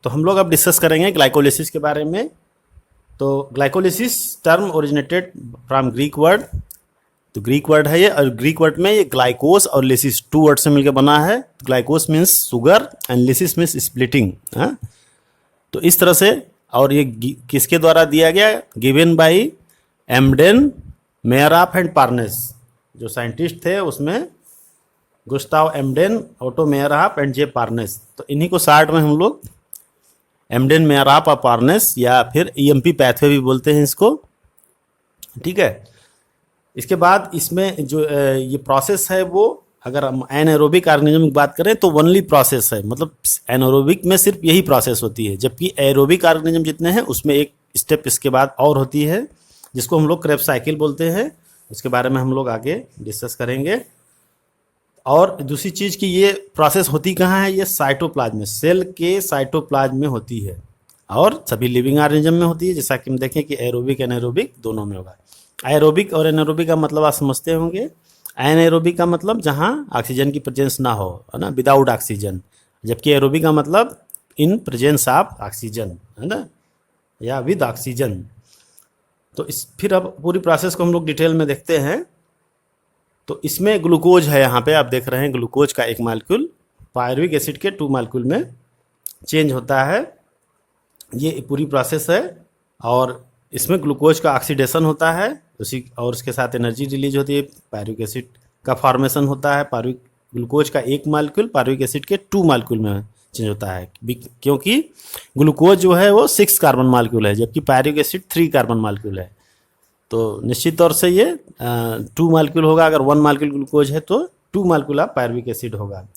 तो हम लोग अब डिस्कस करेंगे ग्लाइकोलिसिस के बारे में। तो glycolysis term originated from Greek word, तो ग्रीक वर्ड है ये, और ग्रीक वर्ड में ये ग्लाइकोस और लिसिस 2 वर्ड से मिलकर बना है। ग्लाइकोस means sugar and lysis means splitting. तो इस तरह से, और ये किसके द्वारा दिया गया, गिवन बाई एम्डेन, मेयरऑफ एंड पार्नेस। जो साइंटिस्ट थे उसमें गुस्ताव एम्डेन, ओटो मेयरऑफ एंड जे पार्नेस। तो इन्हीं को शार्ट में हम लोग एम्डेन, मेयरऑफ और पार्नेस, या फिर ईएमपी पैथवे भी बोलते हैं इसको। ठीक है। इसके बाद इसमें जो ये प्रोसेस है वो, अगर हम एनारोबिक ऑर्गेनिज्म की बात करें तो ओनली प्रोसेस है, मतलब एनारोबिक में सिर्फ यही प्रोसेस होती है, जबकि एरोबिक ऑर्गेनिज्म जितने हैं उसमें एक स्टेप इसके बाद और होती है, जिसको हम लोग क्रेब्स साइकिल बोलते हैं। उसके बारे में हम लोग आगे डिस्कस करेंगे। और दूसरी चीज़ की ये प्रोसेस होती कहाँ है, ये साइटोप्लाज्म में, सेल के साइटोप्लाज्म में होती है, और सभी लिविंग ऑर्गेनिज्म में होती है। जैसा कि हम देखें कि एरोबिक एनारोबिक दोनों में होगा। एरोबिक और एनारोबिक का मतलब आप समझते होंगे। एनारोबिक का मतलब जहाँ ऑक्सीजन की प्रेजेंस ना हो, है ना, विदाउट ऑक्सीजन, जबकि एरोबिक का मतलब इन प्रेजेंस ऑफ ऑक्सीजन, है ना, या विद ऑक्सीजन। तो इस फिर अब पूरी प्रोसेस को हम लोग डिटेल में देखते हैं। तो इसमें ग्लूकोज है, यहाँ पे आप देख रहे हैं ग्लूकोज का एक मालिक्यूल पायरुविक एसिड के 2 मालिक्यूल में चेंज होता है। ये पूरी प्रोसेस है, और इसमें ग्लूकोज का ऑक्सीडेशन होता है उसी, और उसके साथ एनर्जी रिलीज होती है। पायरुविक एसिड का फॉर्मेशन होता है। पायरुविक ग्लूकोज का एक मालिक्यूल पायरुविक एसिड के 2 मालिक्यूल में चेंज होता है, क्योंकि ग्लूकोज जो है वो 6 कार्बन मालिक्यूल है, जबकि पायरुविक एसिड 3 कार्बन मालिक्यूल है। तो निश्चित तौर से ये 2 मालिक्यूल होगा। अगर 1 मालिक्यूल ग्लूकोज है तो 2 मालिक्यूल ऑफ पायरुविक एसिड होगा।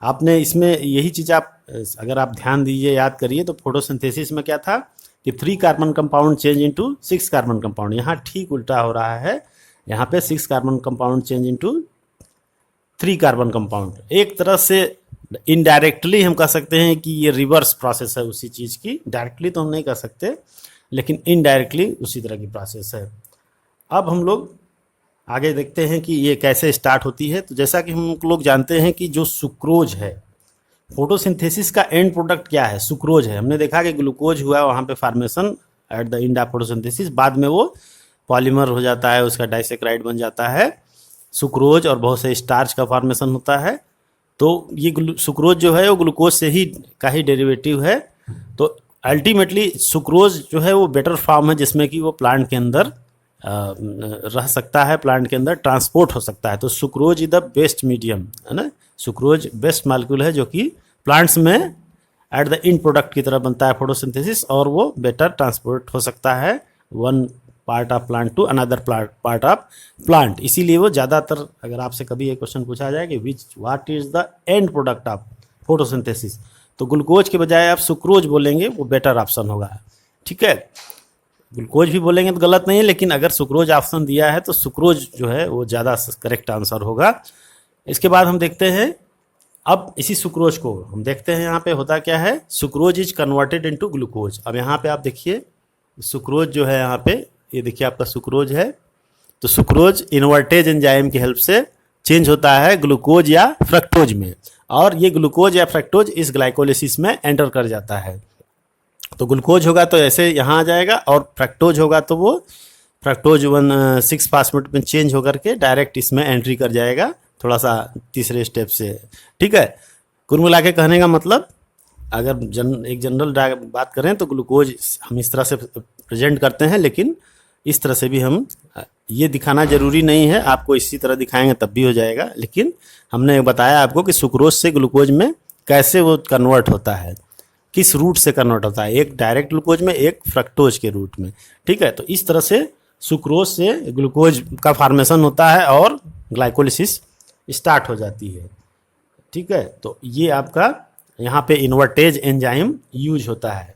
आपने इसमें यही चीज़ आप अगर आप ध्यान दीजिए, याद करिए, तो फोटोसिंथेसिस में क्या था कि 3 carbon compound change into 6 carbon compound. यहाँ ठीक उल्टा हो रहा है, यहाँ पे 6 carbon compound change into 3 carbon compound. एक तरह से इनडायरेक्टली हम कह सकते हैं कि ये रिवर्स प्रोसेस है उसी चीज़ की। डायरेक्टली तो हम नहीं कह सकते, लेकिन इनडायरेक्टली उसी तरह की प्रोसेस है। अब हम लोग आगे देखते हैं कि ये कैसे स्टार्ट होती है। तो जैसा कि हम लोग जानते हैं कि जो सुक्रोज है, फोटोसिंथेसिस का एंड प्रोडक्ट क्या है, सुक्रोज है। हमने देखा कि ग्लूकोज हुआ वहाँ पे formation at the end of photosynthesis, बाद में वो पॉलीमर हो जाता है, उसका डाइसेक्राइड बन जाता है सुक्रोज, और बहुत से स्टार्च का फॉर्मेशन होता है। तो ये सुक्रोज जो है वो ग्लूकोज से ही का ही डेरिवेटिव है। तो अल्टीमेटली सुक्रोज जो है वो बेटर फॉर्म है, जिसमें कि वो प्लांट के अंदर रह सकता है, प्लांट के अंदर ट्रांसपोर्ट हो सकता है। तो sucrose is the best medium, है ना। सुक्रोज बेस्ट मालिक्यूल है जो कि प्लांट्स में एट द एंड प्रोडक्ट की तरह बनता है फोटोसिंथेसिस, और वो बेटर ट्रांसपोर्ट हो सकता है one part of plant to another part of plant. इसीलिए वो ज़्यादातर, अगर आपसे कभी ये क्वेश्चन पूछा जाए कि what is the end product of photosynthesis, तो ग्लूकोज के बजाय आप सुक्रोज बोलेंगे, वो बेटर ऑप्शन होगा। ठीक है। ग्लूकोज भी बोलेंगे तो गलत नहीं है, लेकिन अगर सुक्रोज ऑप्शन दिया है तो सुक्रोज जो है वो ज़्यादा करेक्ट आंसर होगा। इसके बाद हम देखते हैं, अब इसी सुक्रोज को हम देखते हैं यहाँ पे होता क्या है। Sucrose is converted into glucose. अब यहाँ पे आप देखिए सुक्रोज जो है, यहाँ पे ये देखिए आपका सुक्रोज है। तो सुक्रोज इन्वर्टेज एंजाइम की हेल्प से चेंज होता है ग्लूकोज या फ्रक्टोज में, और ये ग्लूकोज या फ्रक्टोज इस ग्लाइकोलिसिस में एंटर कर जाता है। तो ग्लूकोज होगा तो ऐसे यहाँ आ जाएगा, और फ्रक्टोज होगा तो वो फ्रक्टोज 1,6 फास्फेट में चेंज होकर के डायरेक्ट इसमें एंट्री कर जाएगा, थोड़ा सा तीसरे स्टेप से। ठीक है। कुल मिला के कहने का मतलब, अगर एक जनरल बात करें तो ग्लूकोज हम इस तरह से प्रेजेंट करते हैं, लेकिन इस तरह से भी हम ये दिखाना जरूरी नहीं है, आपको इसी तरह दिखाएंगे तब भी हो जाएगा। लेकिन हमने बताया आपको कि सुक्रोज से ग्लूकोज में कैसे वो कन्वर्ट होता है, किस रूट से कन्वर्ट होता है, एक डायरेक्ट ग्लूकोज में, एक फ्रक्टोज के रूट में। ठीक है। तो इस तरह से सुक्रोज से ग्लूकोज का फॉर्मेशन होता है और ग्लाइकोलिसिस स्टार्ट हो जाती है। ठीक है। तो ये आपका यहाँ पे इन्वर्टेज एंजाइम यूज होता है।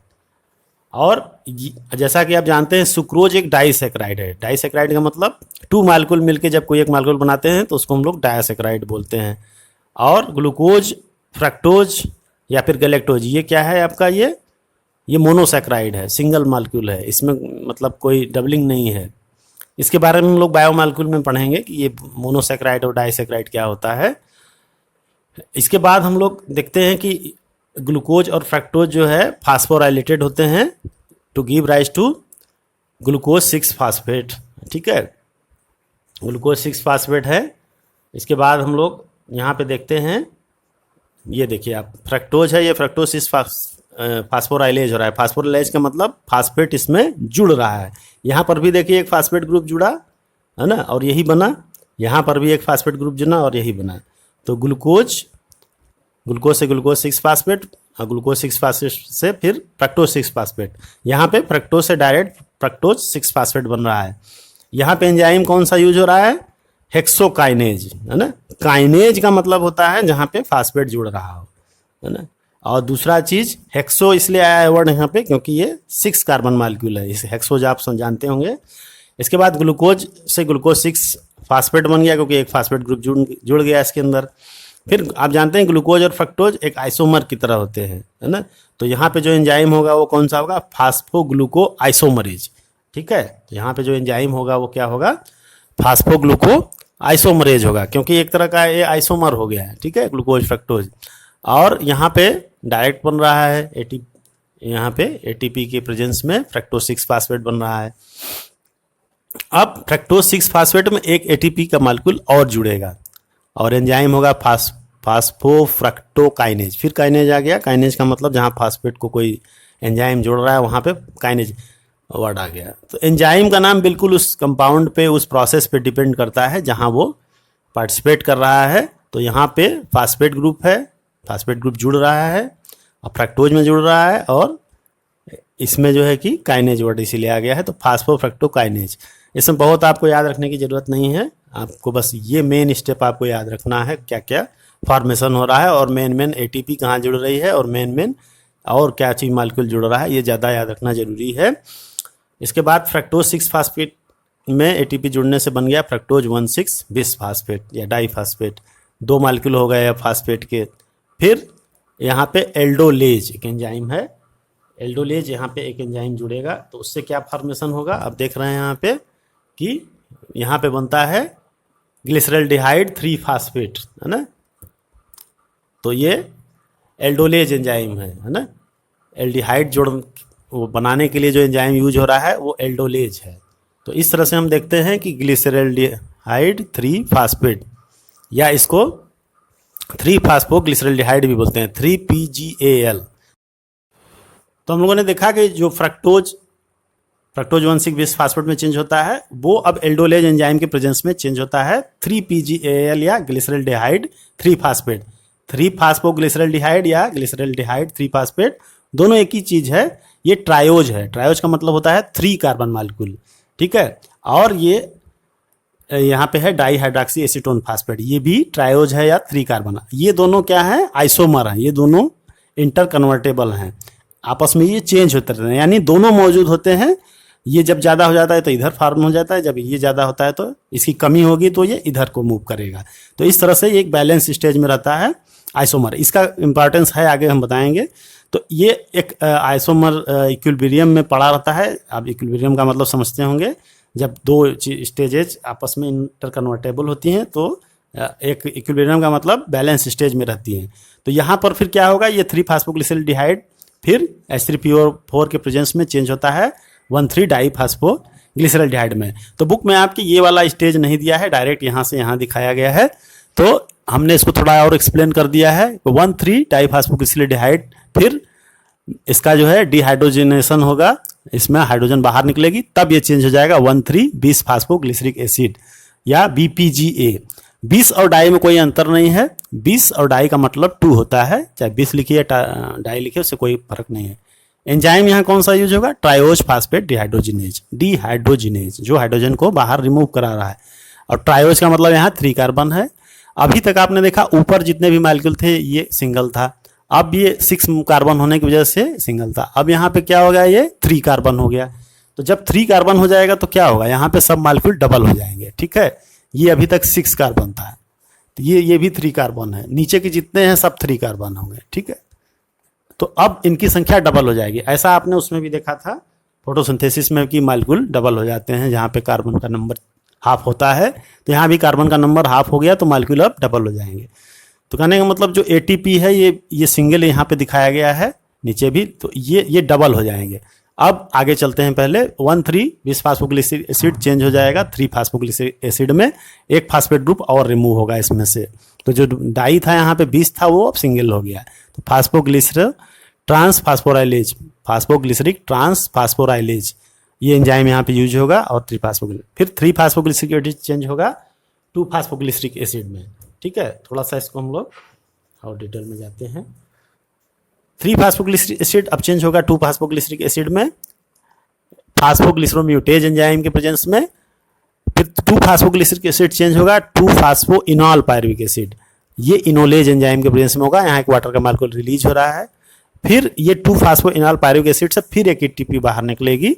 और जैसा कि आप जानते हैं सुक्रोज एक डाइसेक्राइड है। डाइसेक्राइड का मतलब 2 मालिक्यूल मिलके जब कोई एक मालिक्यूल बनाते हैं तो उसको हम लोग डाइसेक्राइड बोलते हैं। और ग्लूकोज, फ्रक्टोज या फिर गैलेक्टोज, ये क्या है आपका, ये मोनोसैक्राइड है, सिंगल मालिक्यूल है, इसमें मतलब कोई डबलिंग नहीं है। इसके बारे में हम लोग बायोमालिक्यूल में पढ़ेंगे कि ये मोनोसैक्राइड और डाइसेक्राइड क्या होता है। इसके बाद हम लोग देखते हैं कि ग्लूकोज और फ्रक्टोज जो है फास्फोराइलेटेड होते हैं to give rise to glucose 6 phosphate. ठीक है, ग्लूकोज 6 फास्फेट है। इसके बाद हम लोग यहाँ पे देखते हैं, ये देखिए आप, फ्रक्टोज है, ये फ्रक्टोज 6 फास्फोराइलेज हो रहा है। फास्फोराइलेज का मतलब फास्फेट इसमें जुड़ रहा है। यहाँ पर भी देखिए एक फास्फेट ग्रुप जुड़ा है ना, और यही बना। यहाँ पर भी एक फास्फेट ग्रुप जुड़ा और यही बना। तो ग्लूकोज से ग्लूकोज 6 फास्फेट और ग्लूकोज 6 फास्फेट से फिर फ्रक्टोज 6 फास्फेट। यहाँ पे फ्रक्टोज से डायरेक्ट फ्रक्टोज 6 फास्फेट बन रहा है। यहाँ पे एंजाइम कौन सा यूज हो रहा है? हेक्सोकाइनेज, है ना। काइनेज का मतलब होता है जहाँ पे फास्फेट जुड़ रहा हो, है ना। और दूसरा चीज हेक्सो इसलिए आया है वर्ड यहाँ पे क्योंकि ये 6 कार्बन मॉलिक्यूल है, इस हेक्सोज आप जानते होंगे। इसके बाद ग्लूकोज से ग्लूकोज 6 फास्फेट बन गया क्योंकि एक फास्फेट ग्रुप जुड़ गया इसके अंदर। फिर आप जानते हैं ग्लूकोज और फ्रक्टोज एक आइसोमर की तरह होते हैं, है ना। तो यहाँ पे जो एंजाइम होगा वो कौन सा होगा? फास्फोग्लूको आइसोमरेज। ठीक है, तो यहाँ पे जो एंजाइम होगा वो क्या होगा? फास्फोग्लूको आइसोमरेज होगा, क्योंकि एक तरह का ये आइसोमर हो गया है। ठीक है, ग्लूकोज फ्रक्टोज। और यहाँ पे डायरेक्ट बन रहा है यहाँ पे एटीपी के प्रेजेंस में फ्रक्टोज 6 फास्फेट बन रहा है। अब फ्रक्टोज 6 फास्फेट में एक एटीपी का मॉलिक्यूल और जुड़ेगा और एंजाइम होगा फास्फोफ्रक्टोकाइनेज। फिर काइनेज आ गया। काइनेज का मतलब जहाँ फास्फेट को कोई एंजाइम जोड़ रहा है वहाँ पे काइनेज वर्ड आ गया। तो एंजाइम का नाम बिल्कुल उस कंपाउंड पे, उस प्रोसेस पे डिपेंड करता है जहाँ वो पार्टिसिपेट कर रहा है। तो यहाँ पे फास्फेट ग्रुप है, फास्फेट ग्रुप जुड़ रहा है और फ्रक्टोज में जुड़ रहा है, और इसमें जो है कि काइनेज वर्ड इसीलिए आ गया है। तो फास्फोफ्रक्टोकाइनेज, इसमें बहुत आपको याद रखने की ज़रूरत नहीं है। आपको बस ये मेन स्टेप आपको याद रखना है, क्या क्या फॉर्मेशन हो रहा है और मेन एटीपी कहाँ जुड़ रही है और मेन और क्या चीज़ मॉलिक्यूल जुड़ रहा है, ये ज़्यादा याद रखना ज़रूरी है। इसके बाद फ्रक्टोज 6 फास्फेट में एटीपी जुड़ने से बन गया फ्रक्टोज 1,6 बिस फास्फेट या डाईफास्फेट। 2 मॉलिक्यूल हो गए फास्फेट के। फिर यहाँ पे एल्डोलेज एक एंजाइम है, एल्डोलेज यहाँ पे एक एंजाइम जुड़ेगा। तो उससे क्या फॉर्मेशन होगा? आप देख रहे हैं यहाँ पे कि यहाँ पे बनता है ग्लिसरल्डिहाइड 3 फास्फेट, है ना। तो ये एल्डोलेज एंजाइम है ना। एल्डिहाइड जोड़ वो बनाने के लिए जो एंजाइम यूज हो रहा है वो एल्डोलेज है। तो इस तरह से हम देखते हैं कि ग्लिसरल्डिहाइड 3 फास्फेट, या इसको 3 फास्फोग्लिसरल्डिहाइड भी बोलते हैं, 3PGAL। तो हम लोगों ने देखा कि जो फ्रक्टोज 1,6 बिस फास्फेट में चेंज होता है वो अब एल्डोलेज एंजाइम के प्रेजेंस में चेंज होता है 3PGAL या ग्लिसरल्डिहाइड 3 फास्फेट। 3 फास्फोग्लिसरल्डिहाइड या ग्लिसरल्डिहाइड 3 फास्फेट दोनों एक ही चीज है। ये ट्रायोज है। ट्रायोज का मतलब होता है 3 कार्बन मॉलिक्यूल। ठीक है, और ये यहाँ पे है डाईहाइड्रॉक्सी एसीटोन फास्फेट, ये भी ट्रायोज है या 3 कार्बन। ये दोनों क्या है? आइसोमर हैं। ये दोनों इंटर कन्वर्टेबल हैं, आपस में ये चेंज होते रहते हैं, यानी दोनों मौजूद होते हैं। ये जब ज़्यादा हो जाता है तो इधर फॉर्म हो जाता है, जब ये ज़्यादा होता है तो इसकी कमी होगी तो ये इधर को मूव करेगा। तो इस तरह से ये एक बैलेंस स्टेज में रहता है आइसोमर। इसका इंपॉर्टेंस है, आगे हम बताएंगे। तो ये एक आइसोमर इक्विलिब्रियम में पड़ा रहता है। आप इक्विलिब्रियम का मतलब समझते होंगे, जब 2 स्टेजेज आपस में इंटर कन्वर्टेबल होती हैं तो एक इक्विलिब्रियम का मतलब बैलेंस स्टेज में रहती हैं। तो यहाँ पर फिर क्या होगा? ये 3 फास्फोग्लिसरल्डिहाइड फिर H3PO4 के प्रेजेंस में चेंज होता है 1,3 डाईफास्फोग्लिसरल्डिहाइड में। तो बुक में आपकी ये वाला स्टेज नहीं दिया है, डायरेक्ट यहाँ से यहाँ दिखाया गया है। तो हमने इसको थोड़ा और एक्सप्लेन कर दिया है। 1,3 डाईफास्फोग्लिसरल्डिहाइड, फिर इसका जो है डिहाइड्रोजनेशन होगा, इसमें हाइड्रोजन बाहर निकलेगी, तब ये चेंज हो जाएगा 1,3 बिस फास्फोग्लिसरिक एसिड या BPGA। 20 और डाई में कोई अंतर नहीं है। 20 और डाई का मतलब 2 होता है, चाहे 20 लिखिए या डाई लिखिए, उससे कोई फर्क नहीं है। एंजाइम यहाँ कौन सा यूज होगा? ट्रायोज फास्फेट डिहाइड्रोजिनेज, जो हाइड्रोजन को बाहर रिमूव करा रहा है। और ट्रायोज का मतलब यहाँ 3 कार्बन है। अभी तक आपने देखा ऊपर जितने भी मॉलिक्यूल थे ये सिंगल था, अब ये 6 कार्बन होने की वजह से सिंगल था। अब यहाँ पे क्या हो गया? ये 3 कार्बन हो गया। तो जब 3 कार्बन हो जाएगा तो क्या होगा? यहाँ पे सब मॉलिक्यूल डबल हो जाएंगे। ठीक है, ये अभी तक 6 कार्बन था, तो ये भी 3 कार्बन है। नीचे के जितने हैं सब 3 कार्बन होंगे। ठीक है, तो अब इनकी संख्या डबल हो जाएगी। ऐसा आपने उसमें भी देखा था फोटोसिंथेसिस में कि मॉलिक्यूल डबल हो जाते हैं, जहाँ पे कार्बन का नंबर हाफ होता है। तो यहाँ भी कार्बन का नंबर हाफ हो गया तो मॉलिक्यूल अब डबल हो जाएंगे। तो कहने का मतलब जो एटीपी है ये सिंगल यहाँ पे दिखाया गया है नीचे भी, तो ये डबल हो जाएंगे। अब आगे चलते हैं, पहले 1,3 बिस फास्फोग्लिसरिक एसिड चेंज हो जाएगा 3 फास्फोग्लिसरिक एसिड में, एक फास्फेट ग्रुप और रिमूव होगा इसमें से। तो जो डाई था यहाँ पे 20 था वो अब सिंगल हो गया। तो फास्फोग्लिसर ट्रांस फास्फोराइलेज, फास्फोग्लिसरिक ट्रांस फास्फोराइलेज, ये एंजाइम यहाँ पे यूज होगा। और 3 फास्फोग्लिसरिक, फिर 3 फास्फोग्लिसरिक एसिड चेंज होगा 2 फास्फोग्लिसरिक एसिड में। ठीक है, थोड़ा सा इसको हम लोग और डिटेल में जाते हैं। 3 फास्फोग्लिसरिक एसिड अब चेंज होगा 2 फास्फोग्लिसरिक एसिड में, फास्फोग्लिसरोम्यूटेज एंजाइम के प्रेजेंस में। फिर 2 फास्फोग्लिसरिक एसिड चेंज होगा 2 फास्फोइनॉल पायरुविक एसिड, ये इनोलेज एंजाइम के प्रेजेंस में होगा। यहाँ एक वाटर का मॉलिक्यूल रिलीज हो रहा है। फिर ये 2 फास्फोइनॉल पायरुविक एसिड से फिर एक एटीपी बाहर निकलेगी,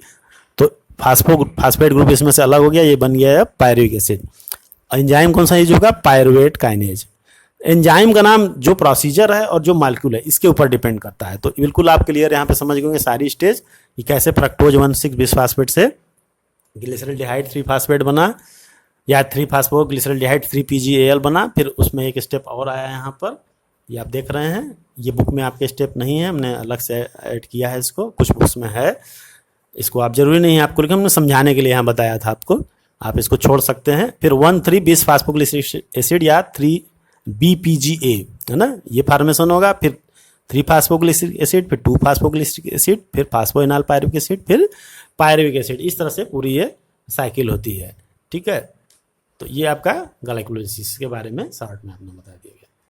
तो फास्फेट ग्रुप इसमें से अलग हो गया, ये बन गया है पायरुविक एसिड। एंजाइम कौन सा यूज होगा? Pyruvate kinase. एंजाइम का नाम जो प्रोसीजर है और जो मॉलिक्यूल है इसके ऊपर डिपेंड करता है। तो बिल्कुल आप क्लियर यहाँ पे समझ गए सारी स्टेज कि कैसे फ्रक्टोज 1,6 बिसफास्फेट से ग्लिसरल्डिहाइड 3 फास्फेट बना, या 3 फास्फोग्लिसरल्डिहाइड 3 PgAl बना। फिर उसमें एक स्टेप और आया यहाँ पर, ये आप देख रहे हैं, ये बुक में आपके स्टेप नहीं है, हमने अलग से ऐड किया है इसको, कुछ बुक्स में है, इसको आप जरूरी नहीं है आपको, लेकिन हमने समझाने के लिए यहाँ बताया था आपको, आप इसको छोड़ सकते हैं। फिर 1,3 बिस फास्फोग्लिसरिक एसिड या 3 BPGA है ना, ये फॉर्मेशन होगा। फिर 3 फास्फोग्लिसरिक एसिड, फिर 2 फास्फोग्लिसरिक एसिड, फिर फास्फोइनॉल पायरुविक एसिड, फिर पायरुविक एसिड। इस तरह से पूरी ये साइकिल होती है। ठीक है, तो ये आपका ग्लाइकोलाइसिस के बारे में शॉर्ट में आपने बता दिया।